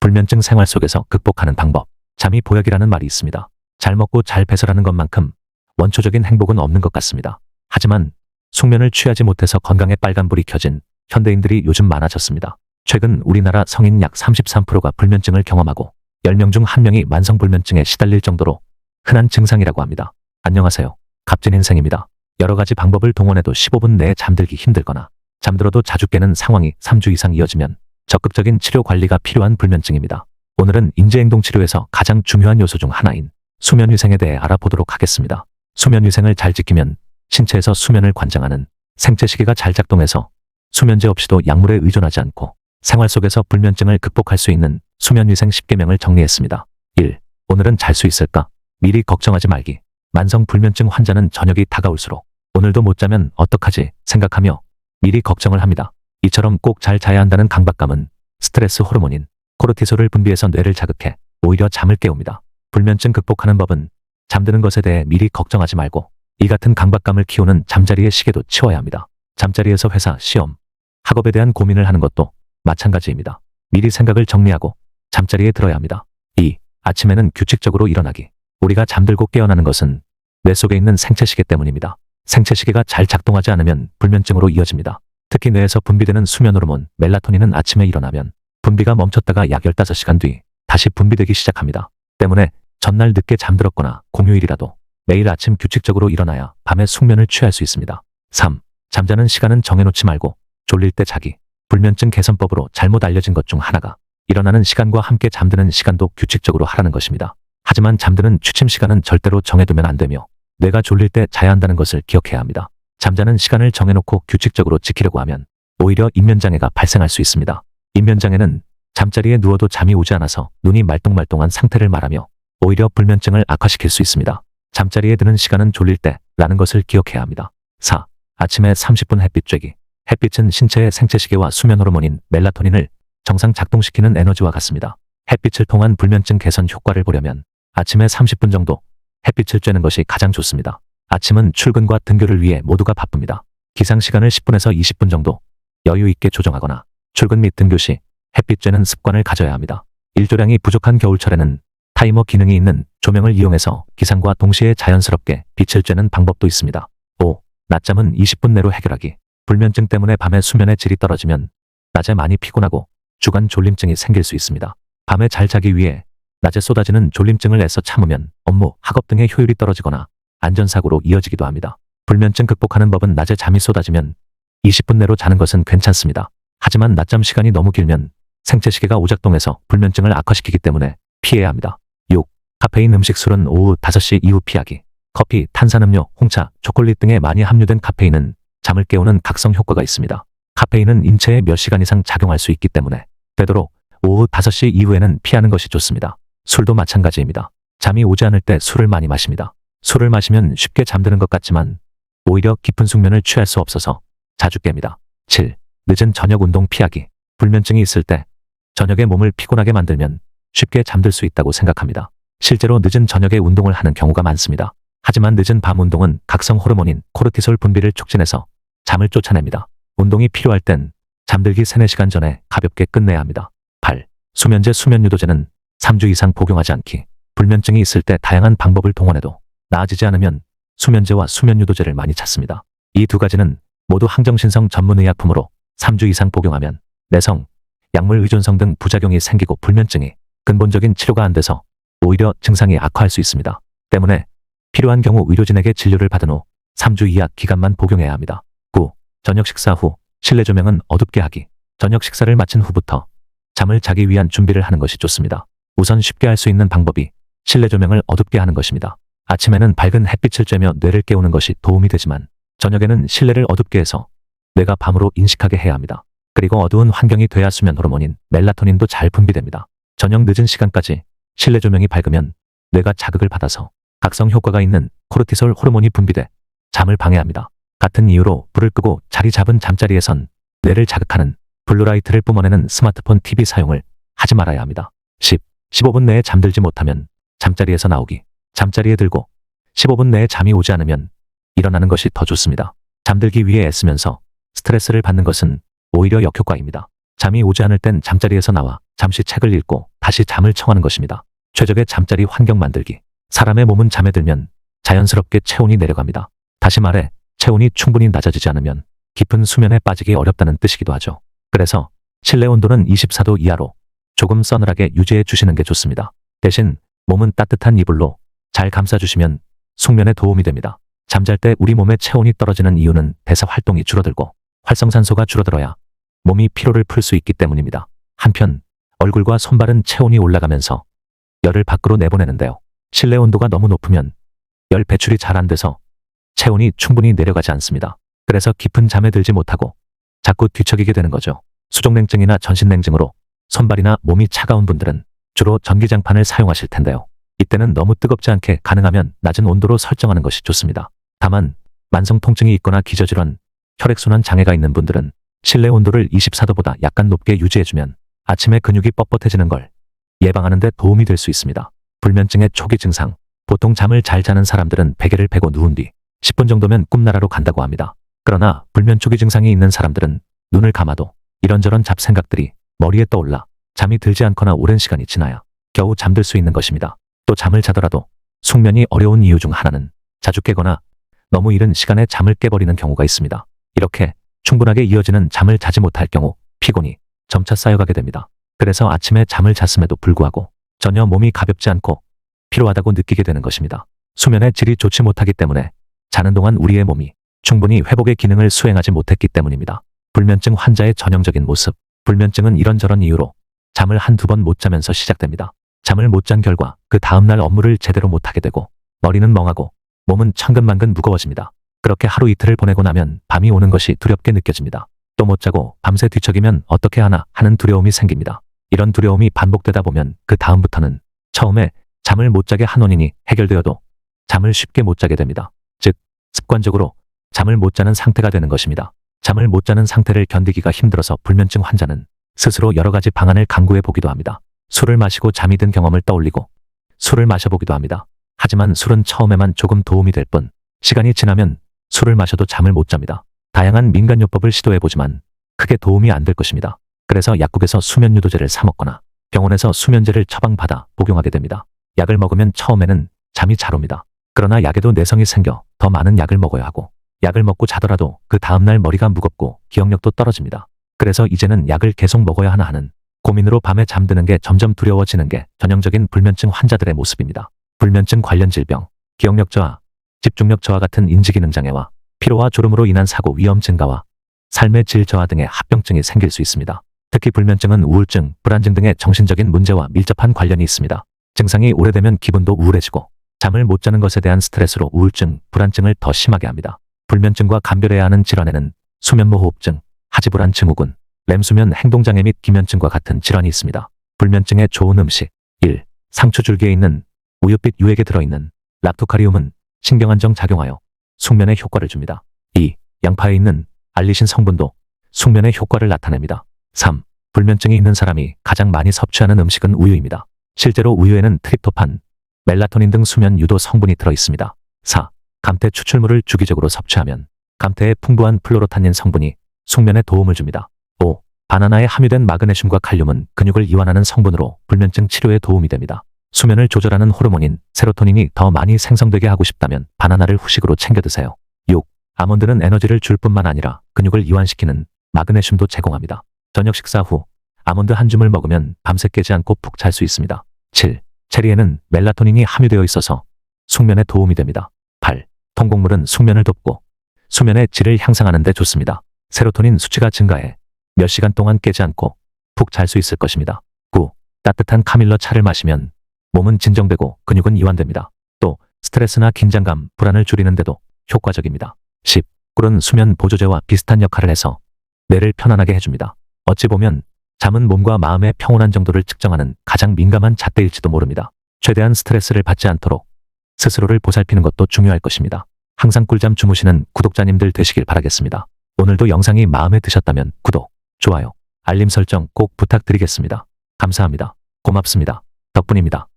불면증 생활 속에서 극복하는 방법. 잠이 보약이라는 말이 있습니다. 잘 먹고 잘 배설하는 것만큼 원초적인 행복은 없는 것 같습니다. 하지만 숙면을 취하지 못해서 건강에 빨간불이 켜진 현대인들이 요즘 많아졌습니다. 최근 우리나라 성인 약 33%가 불면증을 경험하고 10명 중 1명이 만성불면증에 시달릴 정도로 흔한 증상이라고 합니다. 안녕하세요. 갑진인생입니다. 여러 가지 방법을 동원해도 15분 내에 잠들기 힘들거나 잠들어도 자주 깨는 상황이 3주 이상 이어지면 적극적인 치료 관리가 필요한 불면증입니다. 오늘은 인지행동치료에서 가장 중요한 요소 중 하나인 수면위생에 대해 알아보도록 하겠습니다. 수면위생을 잘 지키면 신체에서 수면을 관장하는 생체시계가 잘 작동해서 수면제 없이도 약물에 의존하지 않고 생활 속에서 불면증을 극복할 수 있는 수면위생 10계명을 정리했습니다. 1. 오늘은 잘 수 있을까? 미리 걱정하지 말기. 만성불면증 환자는 저녁이 다가올수록 오늘도 못 자면 어떡하지 생각하며 미리 걱정을 합니다. 이처럼 꼭 잘 자야 한다는 강박감은 스트레스 호르몬인 코르티솔을 분비해서 뇌를 자극해 오히려 잠을 깨웁니다. 불면증 극복하는 법은 잠드는 것에 대해 미리 걱정하지 말고 이 같은 강박감을 키우는 잠자리의 시계도 치워야 합니다. 잠자리에서 회사, 시험, 학업에 대한 고민을 하는 것도 마찬가지입니다. 미리 생각을 정리하고 잠자리에 들어야 합니다. 2. 아침에는 규칙적으로 일어나기. 우리가 잠들고 깨어나는 것은 뇌 속에 있는 생체시계 때문입니다. 생체시계가 잘 작동하지 않으면 불면증으로 이어집니다. 특히 뇌에서 분비되는 수면 호르몬 멜라토닌은 아침에 일어나면 분비가 멈췄다가 약 15시간 뒤 다시 분비되기 시작합니다. 때문에 전날 늦게 잠들었거나 공휴일이라도 매일 아침 규칙적으로 일어나야 밤에 숙면을 취할 수 있습니다. 3. 잠자는 시간은 정해놓지 말고 졸릴 때 자기. 불면증 개선법으로 잘못 알려진 것 중 하나가 일어나는 시간과 함께 잠드는 시간도 규칙적으로 하라는 것입니다. 하지만 잠드는 취침 시간은 절대로 정해두면 안 되며 뇌가 졸릴 때 자야 한다는 것을 기억해야 합니다. 잠자는 시간을 정해놓고 규칙적으로 지키려고 하면 오히려 인면장애가 발생할 수 있습니다. 인면장애는 잠자리에 누워도 잠이 오지 않아서 눈이 말똥말똥한 상태를 말하며 오히려 불면증을 악화시킬 수 있습니다. 잠자리에 드는 시간은 졸릴 때라는 것을 기억해야 합니다. 4. 아침에 30분 햇빛 쬐기. 햇빛은 신체의 생체시계와 수면 호르몬인 멜라토닌을 정상 작동시키는 에너지와 같습니다. 햇빛을 통한 불면증 개선 효과를 보려면 아침에 30분 정도 햇빛을 쬐는 것이 가장 좋습니다. 아침은 출근과 등교를 위해 모두가 바쁩니다. 기상시간을 10분에서 20분 정도 여유 있게 조정하거나 출근 및 등교 시 햇빛 쬐는 습관을 가져야 합니다. 일조량이 부족한 겨울철에는 타이머 기능이 있는 조명을 이용해서 기상과 동시에 자연스럽게 빛을 쬐는 방법도 있습니다. 5. 낮잠은 20분 내로 해결하기. 불면증 때문에 밤에 수면의 질이 떨어지면 낮에 많이 피곤하고 주간 졸림증이 생길 수 있습니다. 밤에 잘 자기 위해 낮에 쏟아지는 졸림증을 애써 참으면 업무, 학업 등의 효율이 떨어지거나 안전사고로 이어지기도 합니다. 불면증 극복하는 법은 낮에 잠이 쏟아지면 20분 내로 자는 것은 괜찮습니다. 하지만 낮잠 시간이 너무 길면 생체시계가 오작동해서 불면증을 악화시키기 때문에 피해야 합니다. 6. 카페인 음식 술은 오후 5시 이후 피하기. 커피, 탄산음료, 홍차, 초콜릿 등에 많이 함유된 카페인은 잠을 깨우는 각성 효과가 있습니다. 카페인은 인체에 몇 시간 이상 작용할 수 있기 때문에 되도록 오후 5시 이후에는 피하는 것이 좋습니다. 술도 마찬가지입니다. 잠이 오지 않을 때 술을 많이 마십니다. 술을 마시면 쉽게 잠드는 것 같지만 오히려 깊은 숙면을 취할 수 없어서 자주 깹니다. 7. 늦은 저녁 운동 피하기. 불면증이 있을 때 저녁에 몸을 피곤하게 만들면 쉽게 잠들 수 있다고 생각합니다. 실제로 늦은 저녁에 운동을 하는 경우가 많습니다. 하지만 늦은 밤 운동은 각성 호르몬인 코르티솔 분비를 촉진해서 잠을 쫓아냅니다. 운동이 필요할 땐 잠들기 3-4시간 전에 가볍게 끝내야 합니다. 8. 수면제 수면유도제는 3주 이상 복용하지 않기. 불면증이 있을 때 다양한 방법을 동원해도 나아지지 않으면 수면제와 수면유도제를 많이 찾습니다. 이 두 가지는 모두 항정신성 전문의약품으로 3주 이상 복용하면 내성, 약물 의존성 등 부작용이 생기고 불면증이 근본적인 치료가 안 돼서 오히려 증상이 악화할 수 있습니다. 때문에 필요한 경우 의료진에게 진료를 받은 후 3주 이하 기간만 복용해야 합니다. 9. 저녁 식사 후 실내 조명은 어둡게 하기. 저녁 식사를 마친 후부터 잠을 자기 위한 준비를 하는 것이 좋습니다. 우선 쉽게 할 수 있는 방법이 실내 조명을 어둡게 하는 것입니다. 아침에는 밝은 햇빛을 쬐며 뇌를 깨우는 것이 도움이 되지만 저녁에는 실내를 어둡게 해서 뇌가 밤으로 인식하게 해야 합니다. 그리고 어두운 환경이 돼야 수면 호르몬인 멜라토닌도 잘 분비됩니다. 저녁 늦은 시간까지 실내 조명이 밝으면 뇌가 자극을 받아서 각성 효과가 있는 코르티솔 호르몬이 분비돼 잠을 방해합니다. 같은 이유로 불을 끄고 자리 잡은 잠자리에선 뇌를 자극하는 블루라이트를 뿜어내는 스마트폰 TV 사용을 하지 말아야 합니다. 10. 15분 내에 잠들지 못하면 잠자리에서 나오기. 잠자리에 들고 15분 내에 잠이 오지 않으면 일어나는 것이 더 좋습니다. 잠들기 위해 애쓰면서 스트레스를 받는 것은 오히려 역효과입니다. 잠이 오지 않을 땐 잠자리에서 나와 잠시 책을 읽고 다시 잠을 청하는 것입니다. 최적의 잠자리 환경 만들기. 사람의 몸은 잠에 들면 자연스럽게 체온이 내려갑니다. 다시 말해 체온이 충분히 낮아지지 않으면 깊은 수면에 빠지기 어렵다는 뜻이기도 하죠. 그래서 실내 온도는 24도 이하로 조금 서늘하게 유지해 주시는 게 좋습니다. 대신 몸은 따뜻한 이불로 잘 감싸주시면 숙면에 도움이 됩니다. 잠잘 때 우리 몸의 체온이 떨어지는 이유는 대사 활동이 줄어들고 활성산소가 줄어들어야 몸이 피로를 풀 수 있기 때문입니다. 한편 얼굴과 손발은 체온이 올라가면서 열을 밖으로 내보내는데요. 실내 온도가 너무 높으면 열 배출이 잘 안 돼서 체온이 충분히 내려가지 않습니다. 그래서 깊은 잠에 들지 못하고 자꾸 뒤척이게 되는 거죠. 수족냉증이나 전신냉증으로 손발이나 몸이 차가운 분들은 주로 전기장판을 사용하실 텐데요. 이때는 너무 뜨겁지 않게 가능하면 낮은 온도로 설정하는 것이 좋습니다. 다만 만성 통증이 있거나 기저질환, 혈액순환 장애가 있는 분들은 실내 온도를 24도보다 약간 높게 유지해주면 아침에 근육이 뻣뻣해지는 걸 예방하는 데 도움이 될 수 있습니다. 불면증의 초기 증상. 보통 잠을 잘 자는 사람들은 베개를 베고 누운 뒤 10분 정도면 꿈나라로 간다고 합니다. 그러나 불면 초기 증상이 있는 사람들은 눈을 감아도 이런저런 잡생각들이 머리에 떠올라 잠이 들지 않거나 오랜 시간이 지나야 겨우 잠들 수 있는 것입니다. 또 잠을 자더라도 숙면이 어려운 이유 중 하나는 자주 깨거나 너무 이른 시간에 잠을 깨버리는 경우가 있습니다. 이렇게 충분하게 이어지는 잠을 자지 못할 경우 피곤이 점차 쌓여가게 됩니다. 그래서 아침에 잠을 잤음에도 불구하고 전혀 몸이 가볍지 않고 피로하다고 느끼게 되는 것입니다. 수면의 질이 좋지 못하기 때문에 자는 동안 우리의 몸이 충분히 회복의 기능을 수행하지 못했기 때문입니다. 불면증 환자의 전형적인 모습. 불면증은 이런저런 이유로 잠을 한두 번 못 자면서 시작됩니다. 잠을 못 잔 결과 그 다음날 업무를 제대로 못하게 되고 머리는 멍하고 몸은 천근만근 무거워집니다. 그렇게 하루 이틀을 보내고 나면 밤이 오는 것이 두렵게 느껴집니다. 또 못 자고 밤새 뒤척이면 어떻게 하나 하는 두려움이 생깁니다. 이런 두려움이 반복되다 보면 그 다음부터는 처음에 잠을 못 자게 한 원인이 해결되어도 잠을 쉽게 못 자게 됩니다. 즉 습관적으로 잠을 못 자는 상태가 되는 것입니다. 잠을 못 자는 상태를 견디기가 힘들어서 불면증 환자는 스스로 여러 가지 방안을 강구해 보기도 합니다. 술을 마시고 잠이 든 경험을 떠올리고 술을 마셔보기도 합니다. 하지만 술은 처음에만 조금 도움이 될 뿐 시간이 지나면 술을 마셔도 잠을 못 잡니다. 다양한 민간요법을 시도해보지만 크게 도움이 안 될 것입니다. 그래서 약국에서 수면유도제를 사 먹거나 병원에서 수면제를 처방받아 복용하게 됩니다. 약을 먹으면 처음에는 잠이 잘 옵니다. 그러나 약에도 내성이 생겨 더 많은 약을 먹어야 하고 약을 먹고 자더라도 그 다음날 머리가 무겁고 기억력도 떨어집니다. 그래서 이제는 약을 계속 먹어야 하나 하는 고민으로 밤에 잠드는 게 점점 두려워지는 게 전형적인 불면증 환자들의 모습입니다. 불면증 관련 질병, 기억력 저하, 집중력 저하 같은 인지기능 장애와 피로와 졸음으로 인한 사고 위험 증가와 삶의 질 저하 등의 합병증이 생길 수 있습니다. 특히 불면증은 우울증, 불안증 등의 정신적인 문제와 밀접한 관련이 있습니다. 증상이 오래되면 기분도 우울해지고 잠을 못 자는 것에 대한 스트레스로 우울증, 불안증을 더 심하게 합니다. 불면증과 감별해야 하는 질환에는 수면무호흡증, 하지불안 증후군, 렘수면 행동장애 및 기면증과 같은 질환이 있습니다. 불면증에 좋은 음식. 1. 상추줄기에 있는 우윳빛 유액에 들어있는 락토카리움은 신경안정 작용하여 숙면에 효과를 줍니다. 2. 양파에 있는 알리신 성분도 숙면의 효과를 나타냅니다. 3. 불면증이 있는 사람이 가장 많이 섭취하는 음식은 우유입니다. 실제로 우유에는 트립토판, 멜라토닌 등 수면 유도 성분이 들어있습니다. 4. 감태 추출물을 주기적으로 섭취하면 감태의 풍부한 플로로탄닌 성분이 숙면에 도움을 줍니다. 5. 바나나에 함유된 마그네슘과 칼륨은 근육을 이완하는 성분으로 불면증 치료에 도움이 됩니다. 수면을 조절하는 호르몬인 세로토닌이 더 많이 생성되게 하고 싶다면 바나나를 후식으로 챙겨 드세요. 6. 아몬드는 에너지를 줄 뿐만 아니라 근육을 이완시키는 마그네슘도 제공합니다. 저녁 식사 후 아몬드 한 줌을 먹으면 밤새 깨지 않고 푹 잘 수 있습니다. 7. 체리에는 멜라토닌이 함유되어 있어서 숙면에 도움이 됩니다. 8. 통곡물은 숙면을 돕고 수면의 질을 향상하는 데 좋습니다. 세로토닌 수치가 증가해 몇 시간 동안 깨지 않고 푹 잘 수 있을 것입니다. 9. 따뜻한 카밀러 차를 마시면 몸은 진정되고 근육은 이완됩니다. 또 스트레스나 긴장감, 불안을 줄이는 데도 효과적입니다. 10. 꿀은 수면 보조제와 비슷한 역할을 해서 뇌를 편안하게 해줍니다. 어찌 보면 잠은 몸과 마음의 평온한 정도를 측정하는 가장 민감한 잣대일지도 모릅니다. 최대한 스트레스를 받지 않도록 스스로를 보살피는 것도 중요할 것입니다. 항상 꿀잠 주무시는 구독자님들 되시길 바라겠습니다. 오늘도 영상이 마음에 드셨다면 구독, 좋아요, 알림 설정 꼭 부탁드리겠습니다. 감사합니다. 고맙습니다. 덕분입니다.